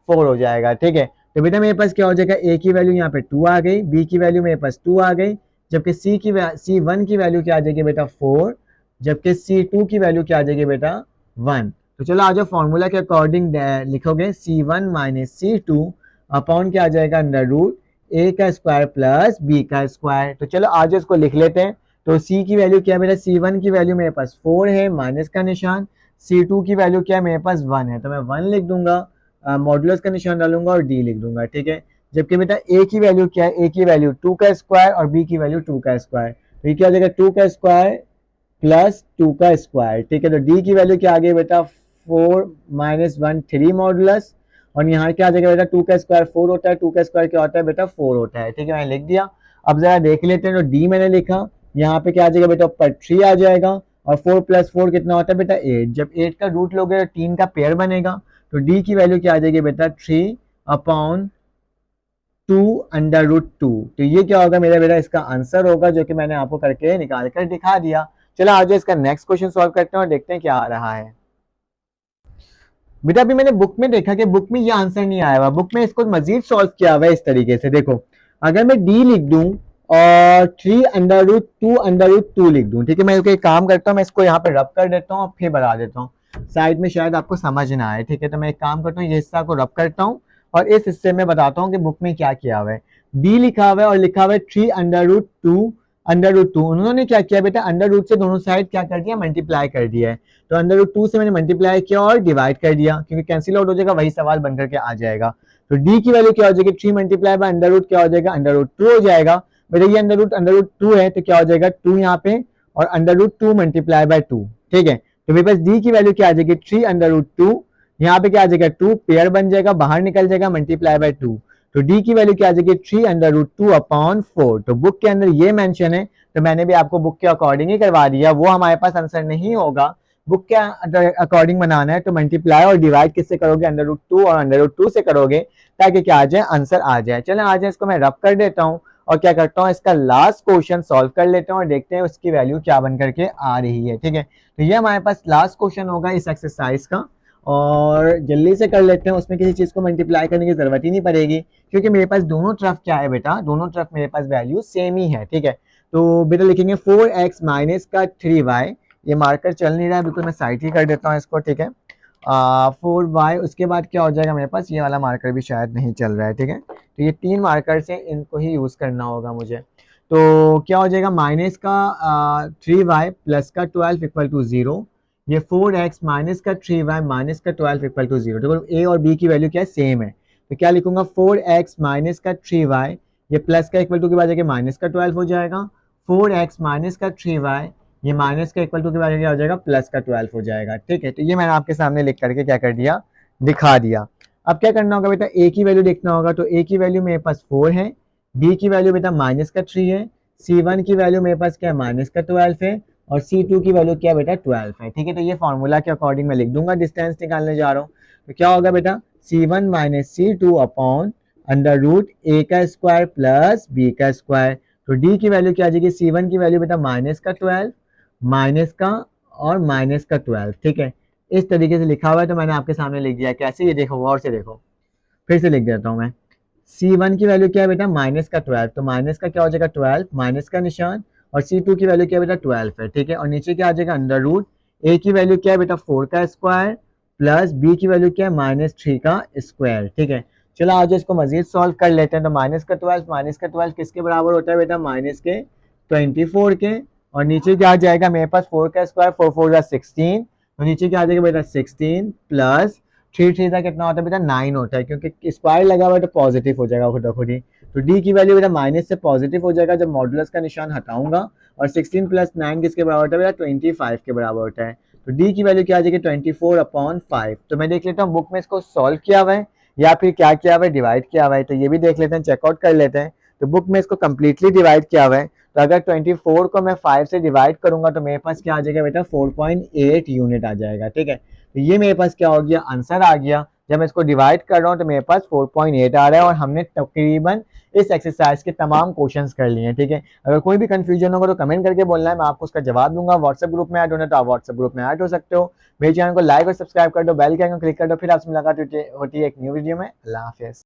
[SPEAKER 1] 4 हो जाएगा, ठीक है। तो बेटा मेरे पास क्या हो जाएगा, a की वैल्यू यहाँ पे 2 आ गई, b की वैल्यू मेरे पास 2 आ गई, जबकि C1 की वैल्यू क्या आ जाएगी बेटा 4, जबकि C2 की वैल्यू क्या आ जाएगी बेटा 1। तो चलो आ जाओ फॉर्मूला के अकॉर्डिंग लिखोगे C1 माइनस C2 अपॉन क्या आ जाएगा अंडर रूट ए का स्क्वायर प्लस बी का स्क्वायर। तो चलो आज इसको लिख लेते हैं। तो सी की वैल्यू क्या है बेटा, C1 की वैल्यू मेरे पास 4 है, माइनस का निशान। C2 की वैल्यू क्या है मेरे पास 1 है, तो मैं 1 लिख दूंगा, मॉडुलस का निशान डालूंगा और डी लिख दूंगा, ठीक है। जबकि बेटा ए की वैल्यू क्या है, ए की वैल्यू 2 का स्क्वायर और बी की वैल्यू 2 का स्क्वायर, तो ये क्या हो जाएगा 2 का स्क्वायर प्लस 2 का स्क्वायर, ठीक है। तो डी की वैल्यू क्या आ गई बेटा 4 माइनस 1 3 मॉडुलस, और यहाँ क्या आ जाएगा बेटा 2 का स्क्वायर 4 होता है, 2 का स्क्वायर क्या होता है बेटा 4 होता है, ठीक है। मैंने लिख दिया। अब जरा देख लेते हैं, तो डी मैंने लिखा, यहाँ पे क्या आ जाएगा बेटा ऊपर 3 आ जाएगा, और 4 प्लस 4 कितना होता है बेटा 8। जब 8 का रूट लोगे तो 3 का पेयर बनेगा, तो डी की वैल्यू क्या आ जाएगी बेटा 3 अपॉन 2 अंडर रूट 2। तो ये क्या होगा मेरा बेटा, इसका आंसर होगा, जो कि मैंने आपको करके निकाल कर दिखा दिया। चलो आज इसका नेक्स्ट क्वेश्चन सॉल्व करते हैं और देखते हैं क्या आ रहा है। बेटा अभी मैंने बुक में देखा कि बुक में ये आंसर नहीं आया हुआ, बुक में इसको मजीद सॉल्व किया हुआ है इस तरीके से। देखो अगर मैं डी लिख दूं और 3 अंडर रूट 2 अंडर रूट 2 लिख दूं, ठीक है। मैं एक काम करता हूँ, मैं इसको यहाँ पे रब कर देता हूँ और फिर बढ़ा देता हूँ साइड में, शायद आपको समझ ना आए, ठीक है। तो मैं एक काम करता हूँ, ये हिस्सा को रब करता हूँ और इस हिस्से में बताता हूँ कि बुक में क्या किया हुआ है। डी लिखा हुआ है और लिखा हुआ है 3 अंडर रूट 2 अंडर रूट 2। उन्होंने क्या किया बेटा, अंडर रूट से दोनों साइड क्या कर दिया, मल्टीप्लाई कर दिया है। तो अंडर रूट 2 से मैंने मल्टीप्लाई किया और डिवाइड कर दिया, क्योंकि कैंसिल आउट हो जाएगा, वही सवाल बनकर के आ जाएगा। तो डी की वैल्यू क्या हो जाएगी, 3 मल्टीप्लाई बाय अंडर रूट क्या हो जाएगा, अंडर रूट 2 हो जाएगा। बेटा ये अंडर रूट 2 है, तो क्या हो जाएगा 2 यहाँ पे और अंडर रूट 2 मल्टीप्लाई बाय 2, ठीक है। तो मेरे पास डी की वैल्यू क्या आ जाएगी 3 अंडर रूट 2, यहाँ पे क्या आ जाएगा 2 पेयर बन जाएगा, बाहर निकल जाएगा, मल्टीप्लाई बाय 2। तो डी की वैल्यू क्या आ जाएगी 3 अंडर रूट 2 अपॉन 4। तो बुक के अंदर ये मेंशन है, तो मैंने भी आपको बुक के अकॉर्डिंग ही करवा दिया, वो हमारे पास आंसर नहीं होगा। बुक के अकॉर्डिंग बनाना है, तो मल्टीप्लाई और डिवाइड किससे करोगे, अंडर रूट 2 और अंडर रूट 2 से करोगे, ताकि क्या आ जाए, आंसर आ जाए। चलो आ जाए, इसको मैं रब कर देता हूँ और क्या करता हूँ, इसका लास्ट क्वेश्चन सॉल्व कर लेते हैं और देखते हैं उसकी वैल्यू क्या बन करके आ रही है, ठीक है। तो ये हमारे पास लास्ट क्वेश्चन होगा इस एक्सरसाइज का, और जल्दी से कर लेते हैं, उसमें किसी चीज को मल्टीप्लाई करने की जरूरत ही नहीं पड़ेगी, क्योंकि मेरे पास दोनों तरफ क्या है बेटा, दोनों तरफ मेरे पास वैल्यू सेम ही है, ठीक है। तो बेटा लिखेंगे 4x माइनस का 3y, ये मार्कर चल नहीं रहा है बिल्कुल, मैं साइड ही कर देता हूँ इसको, ठीक है। 4y, उसके बाद क्या हो जाएगा मेरे पास, ये वाला मार्कर भी शायद नहीं चल रहा है, ठीक है। तो ये 3 मार्कर से इनको ही यूज करना होगा मुझे। तो क्या हो जाएगा, माइनस का 3y प्लस का 12 इक्वल टू 0, ये 4x माइनस का 3y माइनस का 12 इक्वल टू 0। देखो ए और बी की वैल्यू क्या है, सेम है, तो क्या लिखूंगा 4x माइनस का 3y, ये प्लस का इक्वल टू के बाद जाके माइनस का 12 हो जाएगा, 4x माइनस का 3y, ये माइनस का इक्वल टू के बाद क्या हो जाएगा, प्लस का 12 हो जाएगा, ठीक है। तो ये मैंने आपके सामने लिख करके क्या कर दिया, दिखा दिया। अब क्या करना होगा बेटा, ए की वैल्यू देखना होगा, तो ए की वैल्यू मेरे पास 4 है, बी की वैल्यू बेटा माइनस का 3 है, C1 की वैल्यू मेरे पास क्या है, माइनस का 12 है, और C2 की वैल्यू क्या बेटा 12 है, ठीक है। तो ये फॉर्मूला के अकॉर्डिंग मैं लिख दूंगा, डिस्टेंस निकालने जा रहा हूँ। तो क्या होगा बेटा, C1 minus C2 upon under root A का स्क्वायर प्लस बी का स्क्वायर। तो डी की वैल्यू क्या आ जाएगी, C1 की वैल्यू बेटा माइनस का 12, माइनस का और माइनस का 12, ठीक है। इस तरीके से लिखा हुआ है, तो मैंने आपके सामने लिख दिया। कैसे, ये देखो गौर से देखो, फिर से लिख देता हूँ मैं। C1 की वैल्यू क्या है बेटा, माइनस का 12, तो माइनस का क्या हो जाएगा 12, माइनस का निशान, और C2 की वैल्यू क्या है बेटा 12 है, ठीक है। और नीचे क्या आ जाएगा, अंडर रूट ए की वैल्यू क्या है बेटा 4 का स्क्वायर प्लस बी की वैल्यू क्या है -3 का स्क्वायर, ठीक है। चलो आज इसको मजीद सॉल्व कर लेते हैं। तो माइनस का 12 किसके बराबर होता है बेटा, माइनस के 24 के, और नीचे क्या आ जाएगा मेरे पास 4 का स्क्वायर, 4 4 16, तो नीचे क्या आ जाएगा बेटा 16 प्लस 3 3 का कितना होता है बेटा 9 होता है, क्योंकि स्क्वायर लगा हुआ है तो पॉजिटिव हो जाएगा खुद खुद ही। तो डी की वैल्यू बेटा माइनस से पॉजिटिव हो जाएगा जब मॉडुलस का निशान हटाऊंगा, और 16 प्लस 9 किसके बराबर होता है बेटा 25 के बराबर होता है। तो डी की वैल्यू क्या आ जाएगी 24 अपॉन 5। तो मैं देख लेता हूँ बुक में इसको सॉल्व किया हुआ है या फिर क्या किया हुआ है, डिवाइड किया हुआ है, तो ये भी देख लेते हैं, चेकआउट कर लेते हैं। तो बुक में इसको कंप्लीटली डिवाइड किया हुआ है, तो अगर 24 को मैं 5 से डिवाइड करूंगा तो मेरे पास क्या आ जाएगा बेटा 4.8 यूनिट आ जाएगा, ठीक है। तो ये मेरे पास क्या हो गया, आंसर आ गया। जब मैं इसको डिवाइड कर रहा हूँ तो मेरे पास 4.8 आ रहा है, और हमने तकरीबन इस एक्सरसाइज के तमाम क्वेश्चंस कर लिए हैं, ठीक है। अगर कोई भी कंफ्यूजन होगा तो कमेंट करके बोलना है, मैं आपको उसका जवाब दूंगा। व्हाट्सएप ग्रुप में ऐड होना है तो आप व्हाट्सएप ग्रुप में ऐड हो सकते हो। मेरे चैनल को लाइक और सब्सक्राइब कर दो, बेल के आइकन क्लिक कर दो, फिर आपसे मुलाकात होती है एक न्यू वीडियो में। अल्लाह हाफिज़।